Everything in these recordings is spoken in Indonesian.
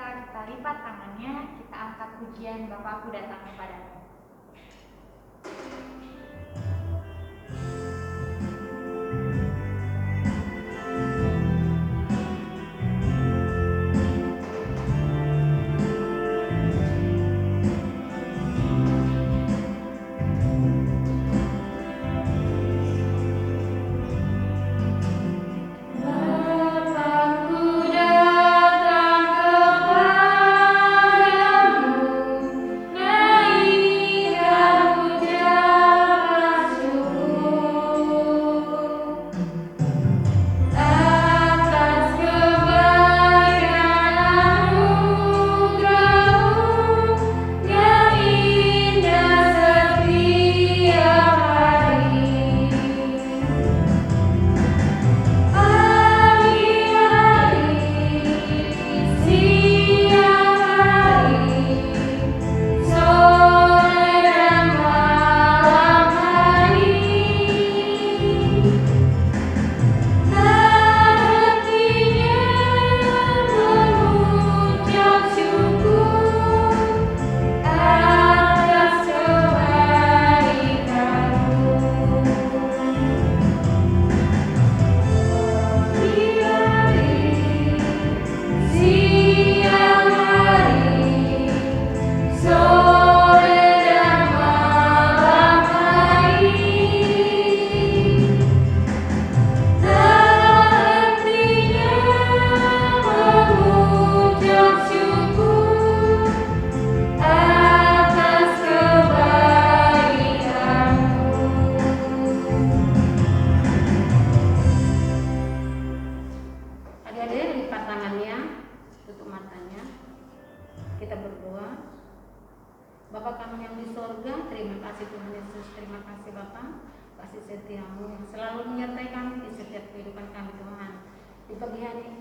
setelah kita lipat tangannya, kita angkat pujian Bapakku datang kepadamu.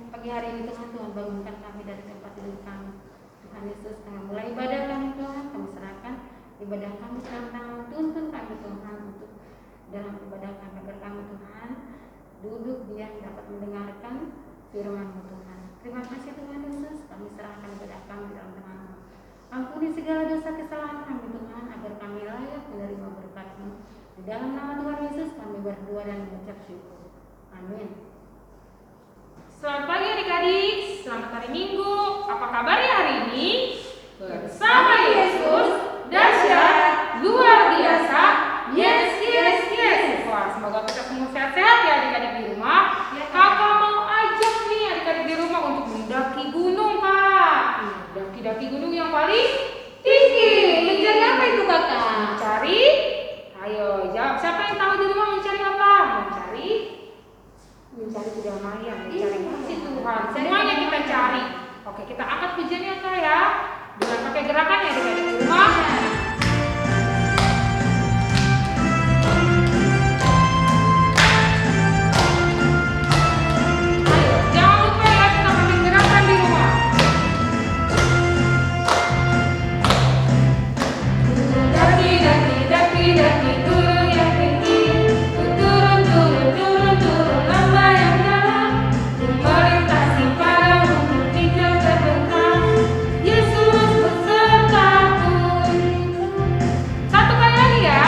Pagi hari ini Tuhan bangunkan kami dari tempat tidur kami. Tuhan Yesus, kami mulai ibadah kami Tuhan, kami serahkan ibadah kami dalam tangan, tuntun kami Tuhan untuk dalam ibadah kami agar kami Tuhan duduk diam dapat mendengarkan firman-Mu Tuhan. Terima kasih Tuhan Yesus, kami serahkan ibadah kami dalam tangan-Mu. Ampuni segala dosa kesalahan kami Tuhan, agar kami layak menerima berkat-Mu. Di dalam nama Tuhan Yesus kami berdoa dan mengucap syukur. Amin. Selamat pagi adik-adik, selamat hari Minggu. Apa kabarnya hari ini? Bersama Yesus, dahsyat, luar biasa, yes, yes, yes. Wah, semoga kita semua sehat-sehat ya adik-adik di rumah. Kakak mau ajak nih adik-adik di rumah untuk mendaki gunung, Kak. Daki-daki gunung yang paling tinggi. Mencari apa itu kakak? Mencari, ayo jawab. Siapa yang tahu di rumah mencari apa? Mencari kedamaian, mencari kasih Tuhan. Semuanya kita cari. Oke, kita angkat pujiannya Kak ya. Dengan pakai gerakan ya adik-adik di rumah. Ayo, jangan lupa ya kita pakai gerakan di rumah. Daki, daki, daki, daki, turun yang tinggi. Turun, turun, turun, turun, lembah yang dalam. Melintasi padang rumput hijau terbentang. Yesus besertaku. Satu kali lagi ya.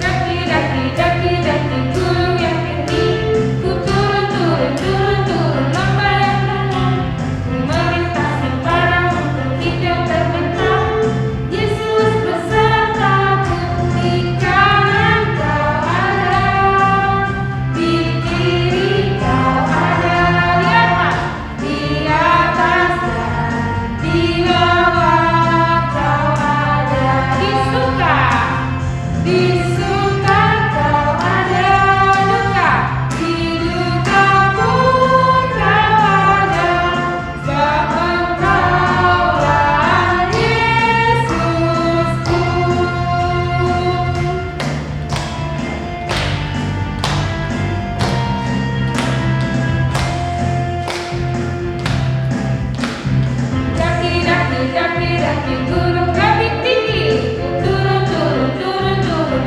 Daki, daki, daki, daki, gunung yang tinggi. Ku turun, turun, turun, turun, lembah yang dalam. Melintasi padang rumput hijau terbentang. Yesus besertaku. Di kanan kau ada, di kiri kau ada. Di atas dan di bawah kau ada. Di suka kau ada, duka, di duka pun kau ada. Sebab Engkaulah Yesusku. Daki, daki, daki, daki, gunung lebih tinggi. Turun, turun, turun, turun,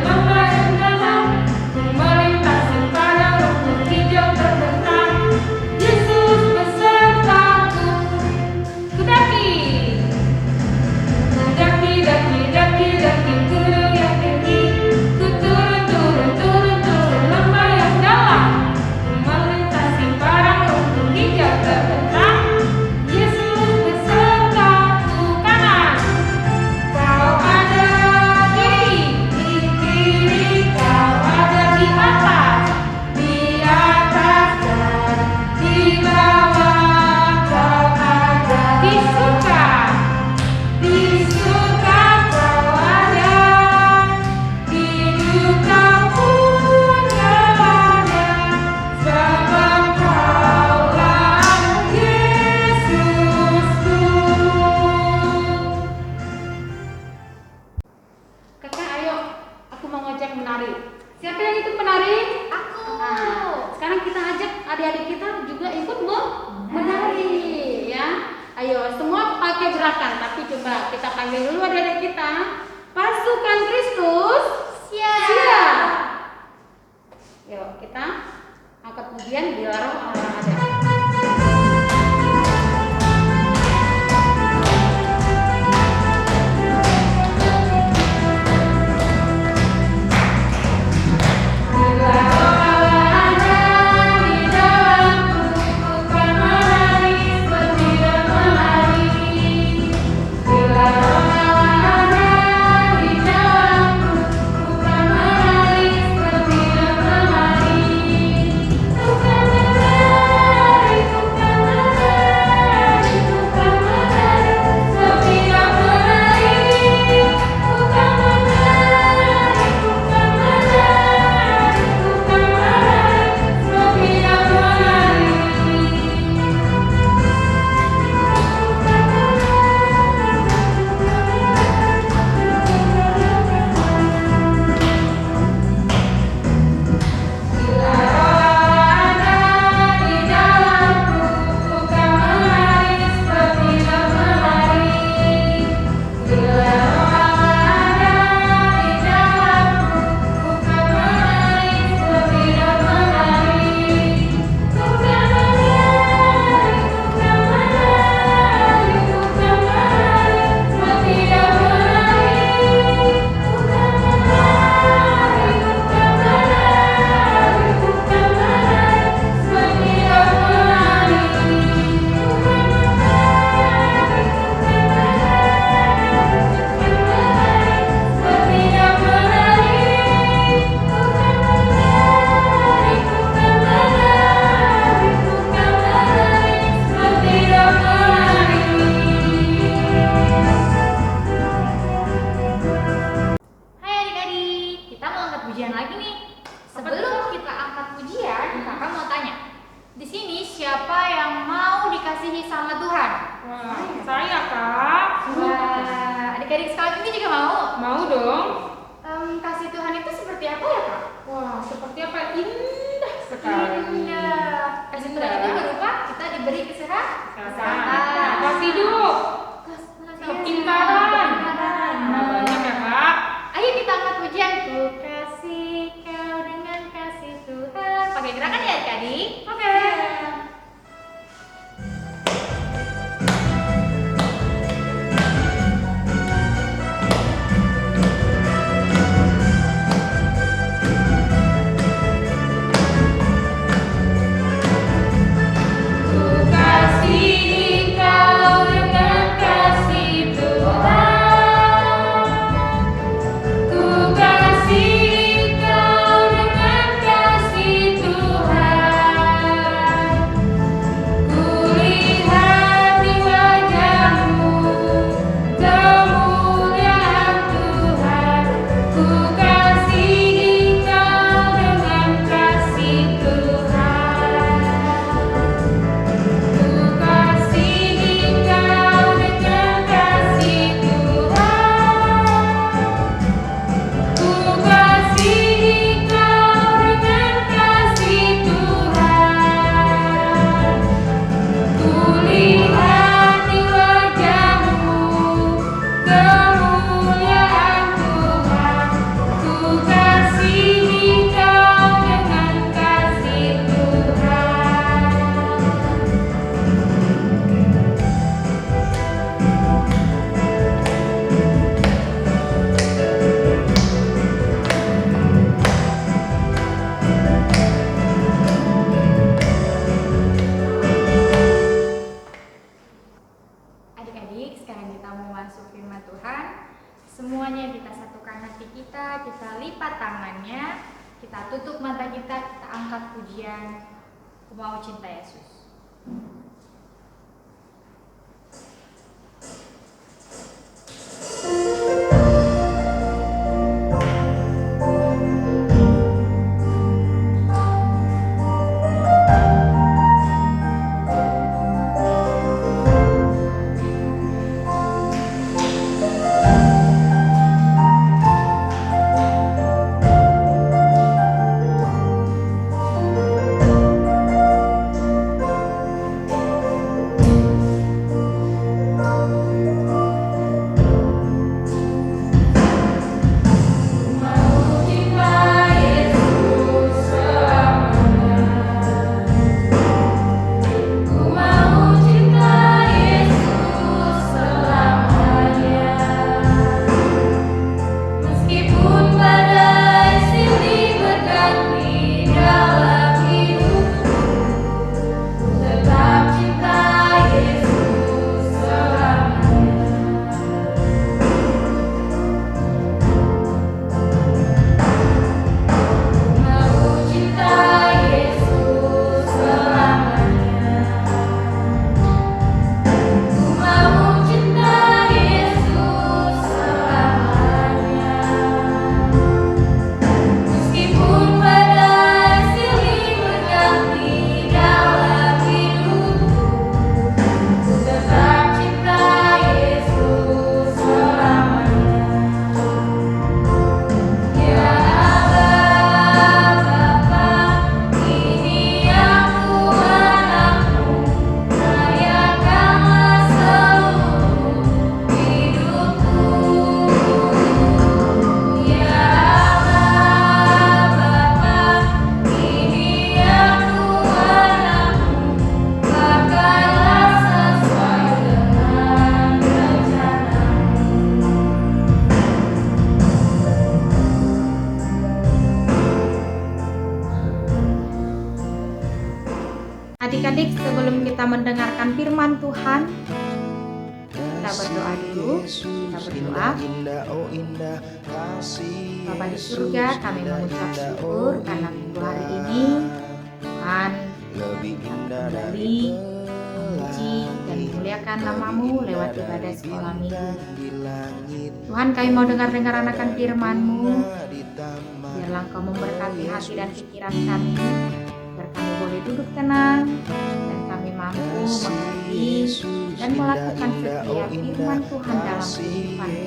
panggil dulu adik-adik kita. Pasukan Kristus Siap. Yuk kita angkat pujian dilarang orang ada. Adik-adik sekolah ini juga mau? Mau dong. Kasih Tuhan itu seperti apa ya, Kak? Wah, seperti apa? Indah sekali. Indah. Kasih Tuhan itu berupa kita diberi kesehatan. Apa hidup? Kepintaran. Nah, banyak ya, Kak. Ayo kita angkat pujian. Ku kasih kau dengan kasih Tuhan. Pakai gerakan ya, adik-adik? Oke. Semuanya kita satukan hati kita lipat tangannya, kita tutup mata kita angkat pujian, Ku Mau Cinta Yesus. Ku Adik-adik, sebelum kita mendengarkan firman Tuhan, kita berdoa dulu. Kita berdoa. Bapa di surga, kami mengucap syukur karena minggu hari ini Tuhan kembali memuji dan memuliakan nama-Mu lewat ibadah sekolah minggu. Tuhan, kami mau dengar akan firman-Mu. Biarlah Engkau memberkati hati dan pikiran kami, agar kami boleh duduk tenang dan kami mampu mengerti dan melakukan setiap firman Tuhan dalam kehidupan kami.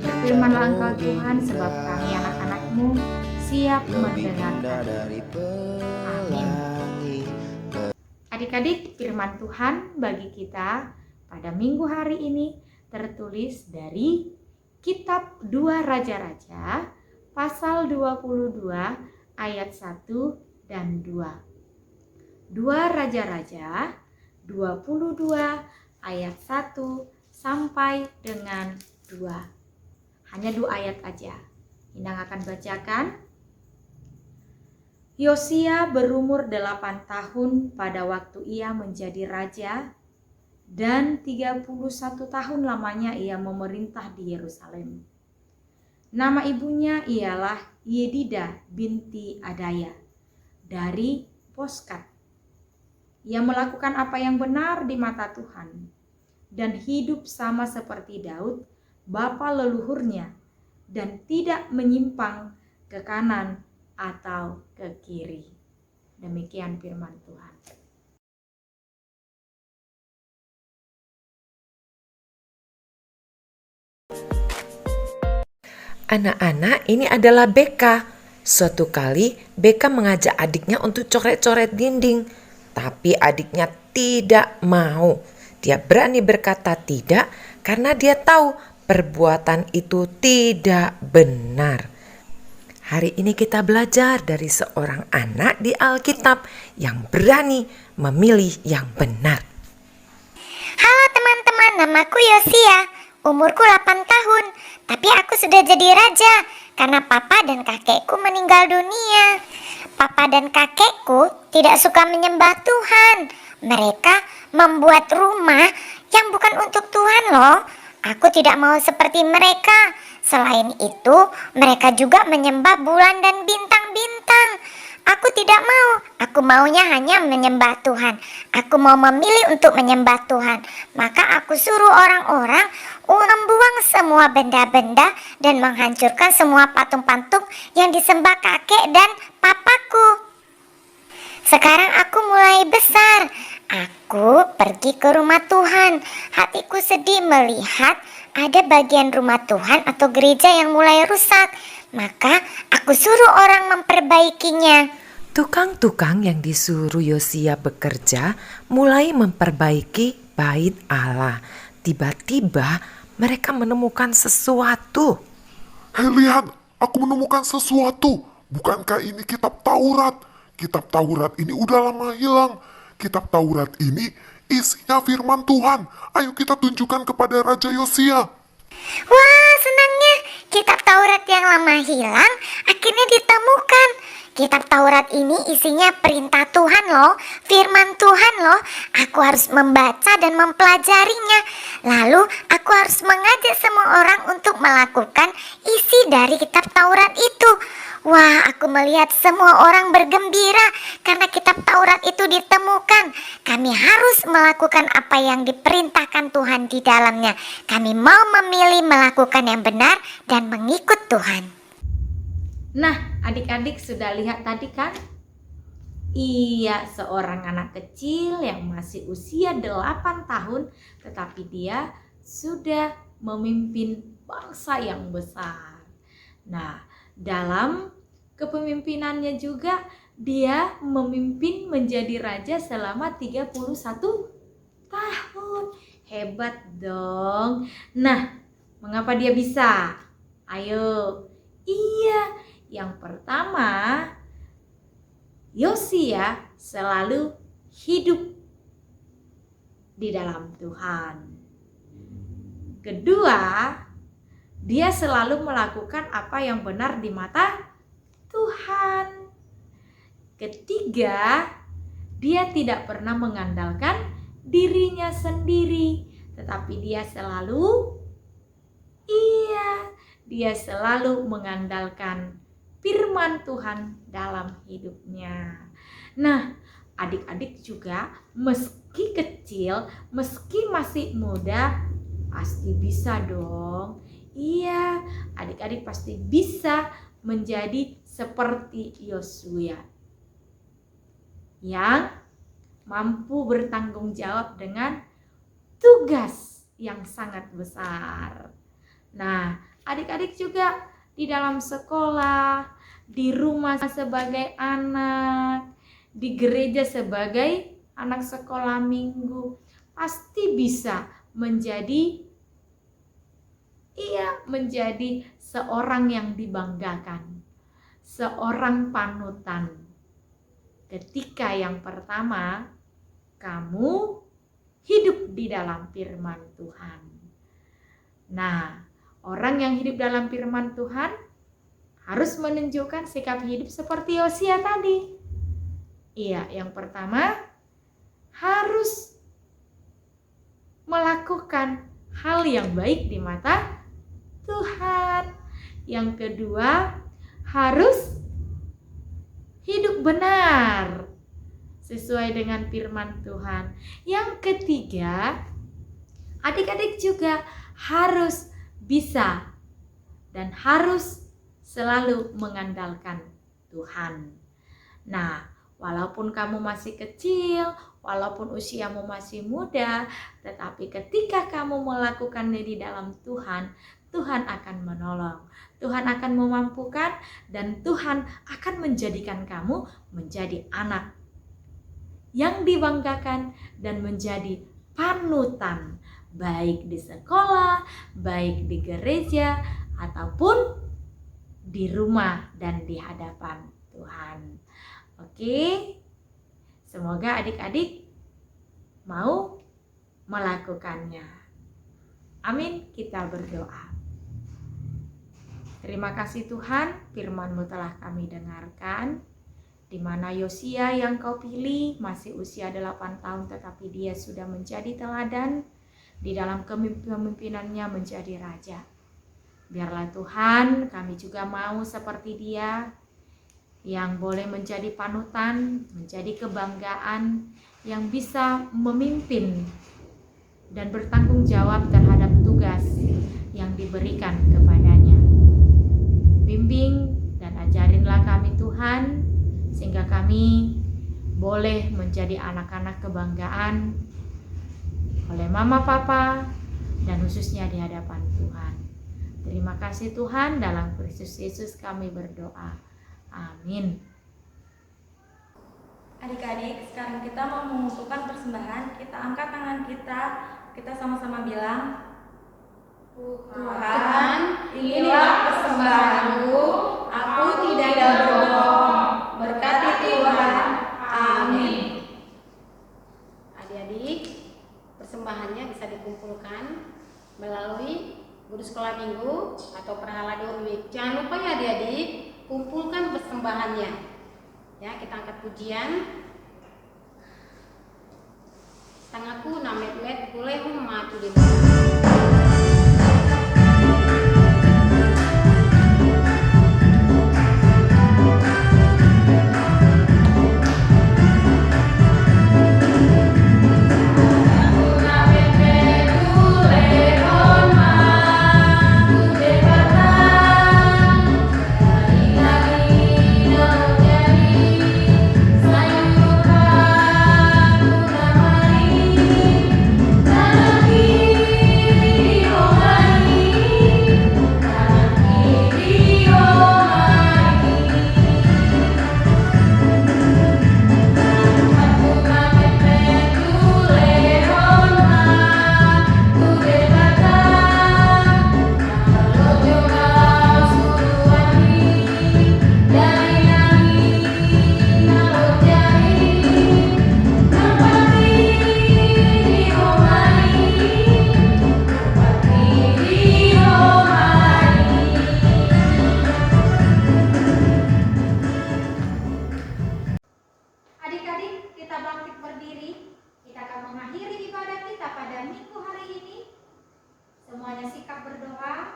Berfirmanlah Engkau Tuhan, sebab kami anak-anak-Mu siap mendengarkan. Amin. Adik-adik, firman Tuhan bagi kita pada minggu hari ini tertulis dari Kitab 2 Raja-Raja pasal 22 ayat 1 dan 2. 2 Raja-Raja 22 ayat 1 sampai dengan 2. Hanya 2 ayat aja. Inang akan bacakan. Yosia berumur 8 tahun pada waktu ia menjadi raja, dan 31 tahun lamanya ia memerintah di Yerusalem. Nama ibunya ialah Yedidah binti Adaya dari Boskat. Ia melakukan apa yang benar di mata Tuhan dan hidup sama seperti Daud, bapa leluhurnya, dan tidak menyimpang ke kanan atau ke kiri. Demikian firman Tuhan. Anak-anak, ini adalah Beka. Suatu kali Beka mengajak adiknya untuk coret-coret dinding, tapi adiknya tidak mau. Dia berani berkata tidak karena dia tahu perbuatan itu tidak benar. Hari ini kita belajar dari seorang anak di Alkitab yang berani memilih yang benar. Halo teman-teman, namaku Yosia. Umurku 8 tahun, tapi aku sudah jadi raja karena papa dan kakekku meninggal dunia. Papa dan kakekku tidak suka menyembah Tuhan. Mereka membuat rumah yang bukan untuk Tuhan loh. Aku tidak mau seperti mereka. Selain itu, mereka juga menyembah bulan dan bintang-bintang. Aku tidak mau. Aku maunya hanya menyembah Tuhan. Aku mau memilih untuk menyembah Tuhan. Maka aku suruh orang-orang membuang semua benda-benda dan menghancurkan semua patung-patung yang disembah kakek dan papaku. Sekarang aku mulai besar. Aku pergi ke rumah Tuhan. Hatiku sedih melihat ada bagian rumah Tuhan atau gereja yang mulai rusak. Maka aku suruh orang memperbaikinya. Tukang-tukang yang disuruh Yosia bekerja mulai memperbaiki bait Allah. Tiba-tiba mereka menemukan sesuatu. Hei, lihat, aku menemukan sesuatu. Bukankah ini kitab Taurat? Kitab Taurat ini udah lama hilang. Kitab Taurat ini isinya firman Tuhan. Ayo kita tunjukkan kepada Raja Yosia. Wah, senangnya kitab Taurat yang lama hilang akhirnya ditemukan. Kitab Taurat ini isinya perintah Tuhan loh, firman Tuhan loh. Aku harus membaca dan mempelajarinya. Lalu aku harus mengajak semua orang untuk melakukan isi dari kitab Taurat itu. Wah, aku melihat semua orang bergembira karena kitab Taurat itu ditemukan. Kami harus melakukan apa yang diperintahkan Tuhan di dalamnya. Kami mau memilih melakukan yang benar dan mengikut Tuhan. Nah, adik-adik sudah lihat tadi kan? Iya, seorang anak kecil yang masih usia 8 tahun, tetapi dia sudah memimpin bangsa yang besar. Nah, dalam kepemimpinannya juga dia memimpin menjadi raja selama 31 tahun. Hebat dong. Nah, mengapa dia bisa? Ayo. Iya, yang pertama, Yosia selalu hidup di dalam Tuhan. Kedua, dia selalu melakukan apa yang benar di mata Tuhan. Ketiga, Dia tidak pernah mengandalkan dirinya sendiri, tetapi dia selalu mengandalkan firman Tuhan dalam hidupnya. Nah, adik-adik juga meski kecil, meski masih muda, pasti bisa dong. Iya, adik-adik pasti bisa menjadi seperti Yosua yang mampu bertanggung jawab dengan tugas yang sangat besar. Nah, adik-adik juga di dalam sekolah, di rumah sebagai anak, di gereja sebagai anak sekolah minggu, pasti bisa menjadi seorang yang dibanggakan, seorang panutan. Ketika yang pertama kamu hidup di dalam firman Tuhan. Nah, orang yang hidup dalam firman Tuhan harus menunjukkan sikap hidup seperti Yosua tadi. Iya, yang pertama harus melakukan hal yang baik di mata Tuhan. Yang kedua, harus hidup benar sesuai dengan firman Tuhan. Yang ketiga, adik-adik juga harus bisa dan harus selalu mengandalkan Tuhan. Nah, walaupun kamu masih kecil, walaupun usiamu masih muda, tetapi ketika kamu melakukannya di dalam Tuhan, Tuhan akan menolong, Tuhan akan memampukan, dan Tuhan akan menjadikan kamu menjadi anak yang dibanggakan dan menjadi panutan, baik di sekolah, baik di gereja, ataupun di rumah dan di hadapan Tuhan. Oke, semoga adik-adik mau melakukannya. Amin, kita berdoa. Terima kasih Tuhan, firman-Mu telah kami dengarkan, di mana Yosua yang Kau pilih masih usia 8 tahun, tetapi dia sudah menjadi teladan di dalam kepemimpinannya menjadi raja. Biarlah Tuhan, kami juga mau seperti dia, yang boleh menjadi panutan, menjadi kebanggaan, yang bisa memimpin dan bertanggung jawab terhadap tugas yang diberikan kepadanya. Bimbing dan ajarinlah kami Tuhan, sehingga kami boleh menjadi anak-anak kebanggaan oleh mama papa dan khususnya di hadapan Tuhan. Terima kasih Tuhan, dalam Kristus Yesus kami berdoa. Amin. Adik-adik, sekarang kita mau mengumpulkan persembahan. Kita angkat tangan kita sama-sama bilang, Tuhan, inilah persembahanku, aku tidak berbohong. Berkati Tuhan. Amin. Adik-adik, persembahannya bisa dikumpulkan melalui guru sekolah minggu atau perhala Dorwik. Jangan lupa ya adik-adik, kumpulkan persembahannya. Ya, kita angkat pujian. Tanganku namet wet boleh maju di Sayur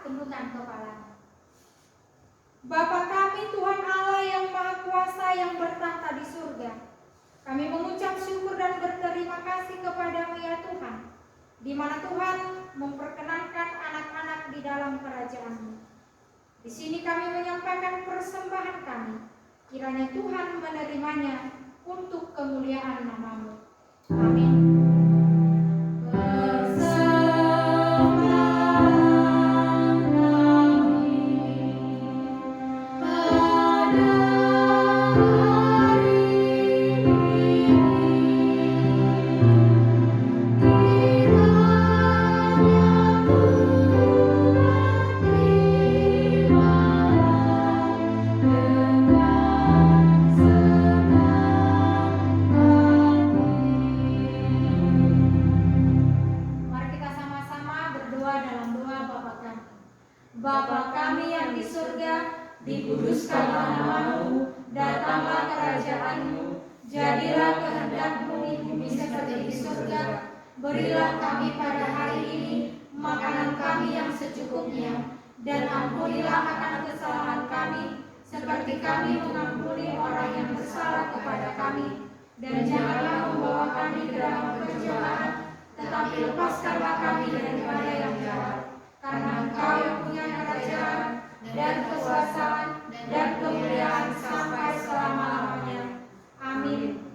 tundukkan kepala. Bapa kami Tuhan Allah yang Maha Kuasa yang bertahta di surga, kami mengucap syukur dan berterima kasih kepadamu ya Tuhan, di mana Tuhan memperkenankan anak-anak di dalam kerajaan-Mu. Di sini kami menyampaikan persembahan kami, kiranya Tuhan menerimanya untuk kemuliaan nama-Mu. Amin. Bapa kami yang di surga, dikuduskanlah nama-Mu, datanglah kerajaan-Mu, jadilah kehendak-Mu di bumi seperti di surga. Berilah kami pada hari ini makanan kami yang secukupnya, dan ampunilah akan kesalahan kami, seperti kami mengampuni orang yang bersalah kepada kami. Dan janganlah membawa kami ke dalam pencobaan, tetapi lepaskanlah kami daripada yang jahat. Karena Engkau yang punya kerajaan dan kekuasaan dan kemuliaan sampai selama-lamanya. Amin.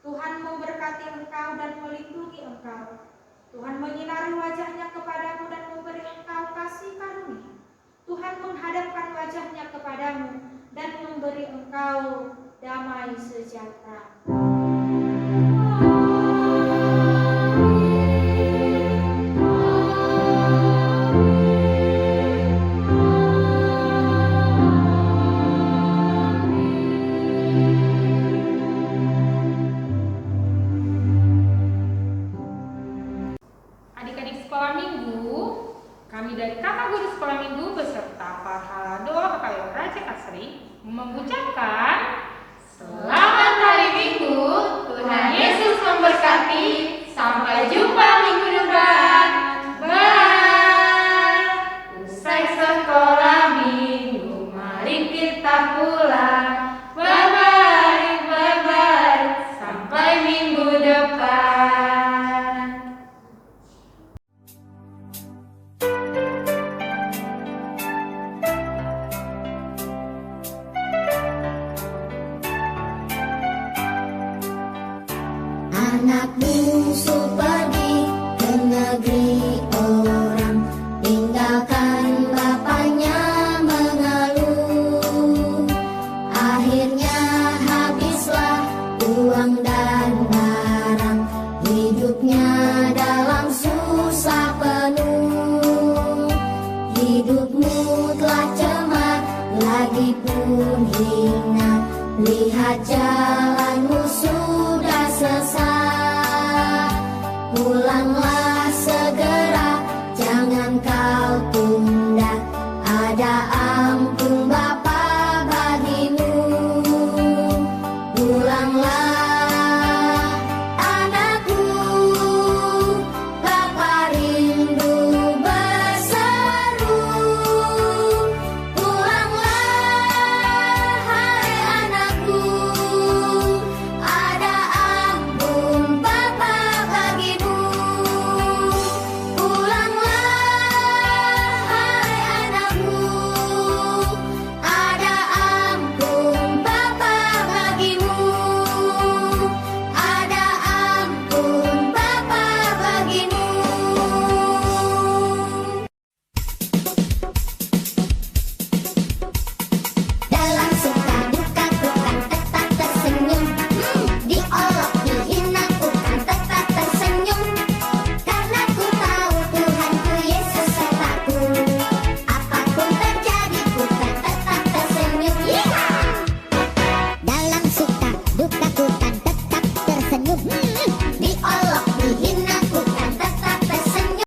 Tuhan memberkati engkau dan melindungi engkau. Tuhan menyinari wajahnya kepadamu dan memberi engkau kasih karunia. Tuhan menghadapkan wajahnya kepadamu dan memberi engkau damai sejahtera. Adik-adik sekolah minggu, kami dari kakak guru sekolah minggu beserta pahala doa KKY Raja Kasri mengucapkan selamat hari Minggu, Tuhan Yesus memberkati, sampai jumpa minggu depan, bye. Usai sekolah minggu, mari kita pulang, bye-bye, sampai minggu depan. Anak bungsu pergi ke negeri orang, tinggalkan bapaknya mengeluh. Akhirnya habislah uang dan barang, hidupnya dalam susah penuh. Hidupmu telah cemar, lagi pun hina, lihat jalanmu sudah sesat. Pulanglah